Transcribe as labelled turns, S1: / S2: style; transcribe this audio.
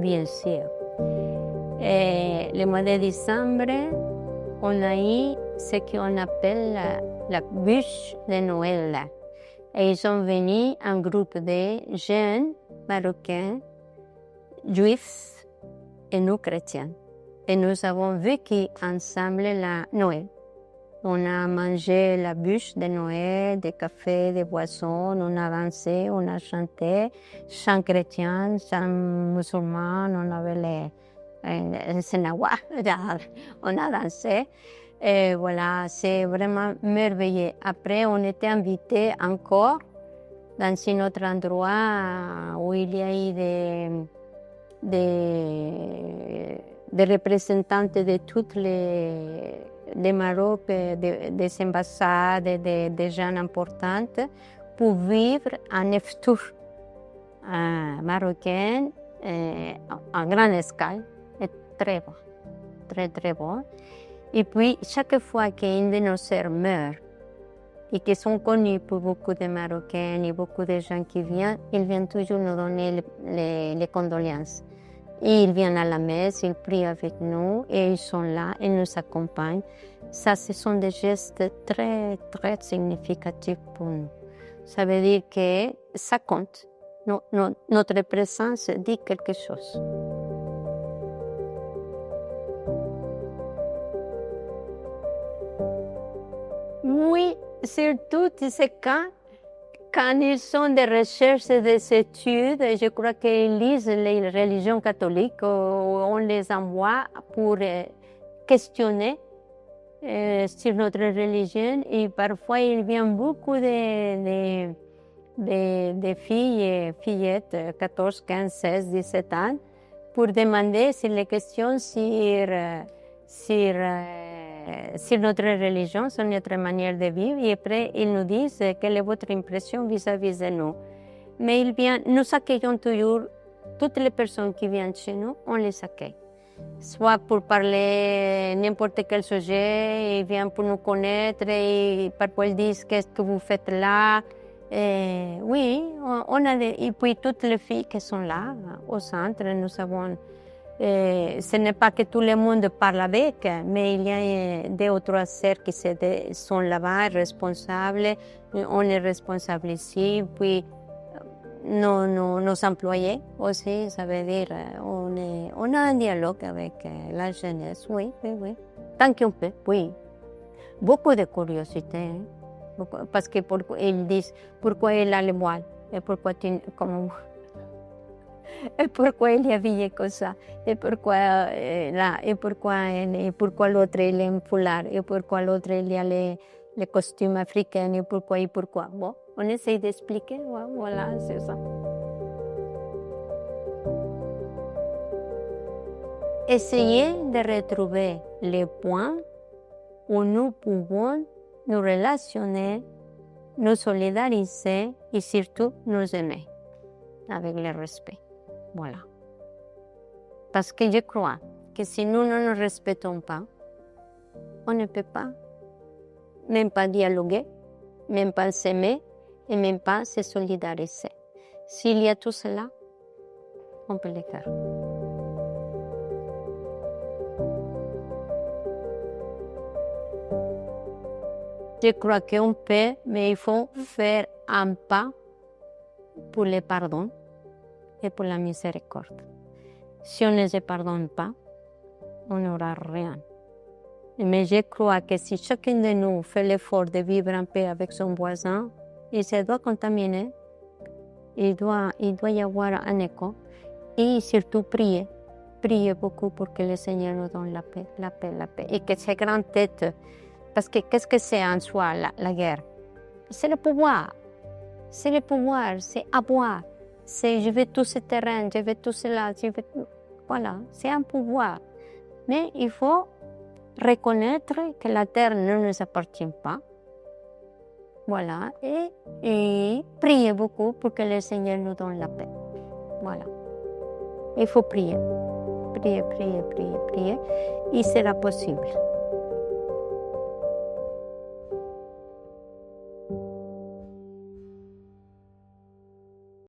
S1: bien sûr. Et le mois de décembre, on a eu ce qu'on appelle la bûche de Noël. Et ils sont venus un groupe de jeunes marocains, juifs et nous chrétiens. Et nous avons vécu ensemble la Noël. On a mangé la bûche de Noël, des cafés, des boissons, on a dansé, on a chanté, chant chrétien, chant musulman, on avait les sénawah, on a dansé. Et voilà, c'est vraiment merveilleux. Après, on était invités encore dans un autre endroit où il y a eu des représentants de toutes les Maroc, des ambassades, des gens importants, pour vivre un iftour marocain en grande escale. Et très bon, très très bon. Et puis, chaque fois qu'une de nos sœurs meurt, et qui sont connus pour beaucoup de Marocains et beaucoup de gens qui viennent, ils viennent toujours nous donner les condoléances. Et ils viennent à la messe, ils prient avec nous et ils sont là, ils nous accompagnent. Ça, ce sont des gestes très, très significatifs pour nous. Ça veut dire que ça compte. Notre présence dit quelque chose. Oui, surtout, tu sais, quand ils sont des recherches et des études, je crois qu'ils lisent les religions catholiques, on les envoie pour questionner sur notre religion. Et parfois, il vient beaucoup de filles, fillettes, 14, 15, 16, 17 ans, pour demander sur les questions sur notre religion, sur notre manière de vivre, et après ils nous disent quelle est votre impression vis-à-vis de nous. Mais nous accueillons toujours toutes les personnes qui viennent chez nous, on les accueille. Soit pour parler n'importe quel sujet, ils viennent pour nous connaître, et parfois ils disent qu'est-ce que vous faites là. Oui, et puis toutes les filles qui sont là au centre, nous avons. Ce n'est pas que tout le monde parle avec, mais il y a 2 ou 3 sœurs qui sont là-bas, responsables. On est responsable ici. Puis nos employés aussi, ça veut dire on a un dialogue avec la jeunesse, oui. Tant qu'on peut, oui. Beaucoup de curiosité, hein? Parce qu'ils disent pourquoi il a le voile et pourquoi et pourquoi il est habillé comme ça, et pourquoi là, et pourquoi l'autre il est un foulard, et pourquoi l'autre il a les costumes africains, et pourquoi. Bon, on essaie d'expliquer, voilà, c'est ça. Essayez de retrouver les points où nous pouvons nous relationner, nous solidariser et surtout nous aimer avec le respect. Voilà. Parce que je crois que si nous ne nous respectons pas, on ne peut pas, même pas dialoguer, même pas s'aimer et même pas se solidariser. S'il y a tout cela, on peut le faire. Je crois qu'on peut, mais il faut faire un pas pour le pardon et pour la miséricorde. Si on ne se pardonne pas, on n'aura rien. Mais je crois que si chacun de nous fait l'effort de vivre en paix avec son voisin, il se doit contaminer, il doit y avoir un écho, et surtout prier. Prier beaucoup pour que le Seigneur nous donne la paix. Et que ces grandes têtes, parce que qu'est-ce que c'est en soi la guerre? C'est le pouvoir. C'est le pouvoir, c'est avoir. C'est je veux tout ce terrain, je veux tout cela, voilà, c'est un pouvoir. Mais il faut reconnaître que la terre ne nous appartient pas. Voilà, et prier beaucoup pour que le Seigneur nous donne la paix. Voilà. Il faut prier. Prier, et sera possible.